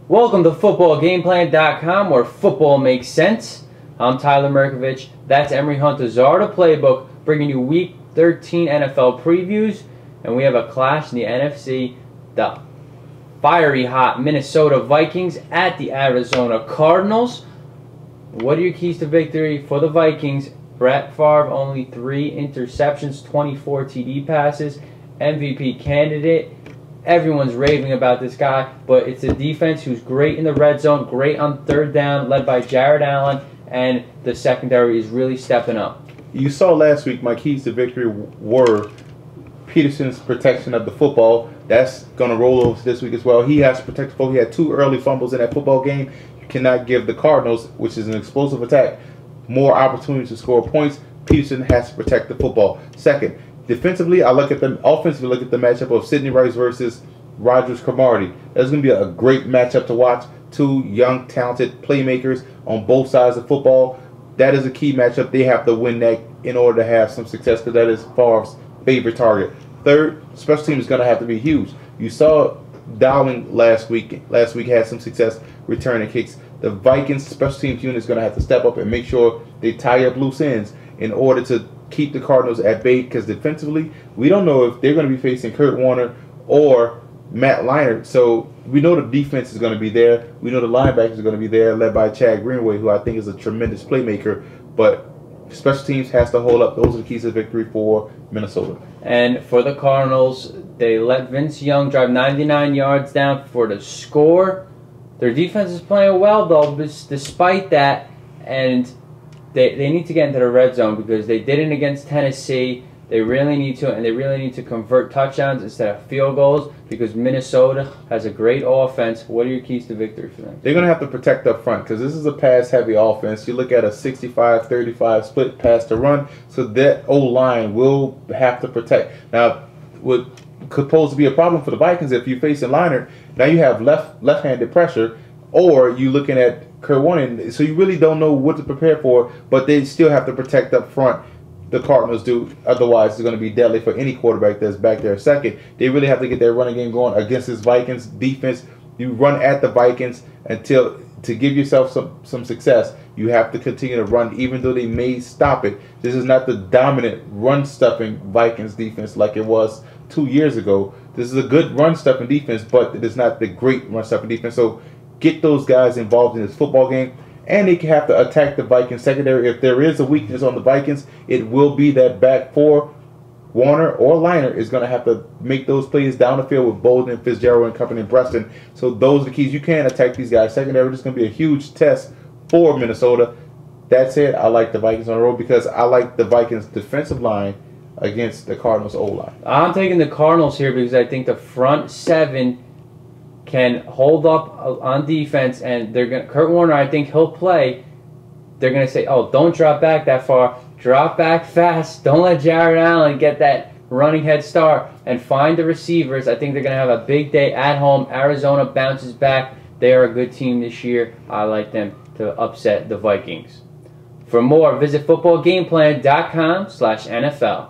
Welcome to footballgameplan.com, where football makes sense. I'm Tyler Merkovich. That's Emery Huntazar, playbook, bringing you Week 13 NFL previews. And we have a clash in the NFC. The fiery hot Minnesota Vikings at the Arizona Cardinals. What are your keys to victory for the Vikings? Brett Favre, only 3 interceptions, 24 TD passes, MVP candidate. Everyone's raving about this guy, but it's a defense who's great in the red zone, great on third down, led by Jared Allen, and the secondary is really stepping up. You saw last week my keys to victory were Peterson's protection of the football. That's going to roll over this week as well. He has to protect the football. He had 2 early fumbles in that football game. You cannot give the Cardinals, which is an explosive attack, more opportunities to score points. Peterson has to protect the football. Second, defensively, I look at the offensively, look at the matchup of Sidney versus Rodgers-Cromartie. That's going to be a great matchup to watch. 2 young, talented playmakers on both sides of football. That is a key matchup. They have to win that in order to have some success, because that is Favre's favorite target. Third, special team is going to have to be huge. You saw Dowling last week. Last week had some success returning kicks. The Vikings special teams unit is going to have to step up and make sure they tie up loose ends in order to keep the Cardinals at bay, because defensively, we don't know if they're going to be facing Kurt Warner or Matt Leinart. So we know the defense is going to be there. We know the linebackers are going to be there, led by Chad Greenway, who I think is a tremendous playmaker. But special teams has to hold up. Those are the keys to victory for Minnesota. And for the Cardinals, they let Vince Young drive 99 yards down for the score. Their defense is playing well, though, despite that, and they need to get into the red zone, because they didn't against Tennessee. They really need to, and they really need to convert touchdowns instead of field goals, because Minnesota has a great offense. What are your keys to victory for them? They're going to have to protect up front, because this is a pass-heavy offense. You look at a 65-35 split pass to run, so that O-line will have to protect. Now, what could pose to be a problem for the Vikings if you're facing Leinart, now you have left-handed pressure, or you're looking at Kurt Warner, so you really don't know what to prepare for, but they still have to protect up front. The Cardinals do. Otherwise, it's going to be deadly for any quarterback that's back there second. They really have to get their running game going against this Vikings defense. You run at the Vikings until, to give yourself some success, you have to continue to run, even though they may stop it. This is not the dominant run-stuffing Vikings defense like it was 2 years ago. This is a good run-stuffing defense, but it is not the great run-stuffing defense. So get those guys involved in this football game. And they have to attack the Vikings secondary. If there is a weakness on the Vikings, it will be that back 4, Warner or Leinart, is going to have to make those plays down the field with Bolden, Fitzgerald, and company, and Preston. So those are the keys. You can attack these guys secondary. This is going to be a huge test for Minnesota. That said, I like the Vikings on the road, because I like the Vikings defensive line against the Cardinals O-line. I'm taking the Cardinals here because I think the front 7 can hold up on defense, and they're going. Kurt Warner, I think he'll play. They're going to say, "Oh, don't drop back that far. Drop back fast. Don't let Jared Allen get that running head start, and find the receivers." I think they're going to have a big day at home. Arizona bounces back. They are a good team this year. I like them to upset the Vikings. For more, visit footballgameplan.com/NFL.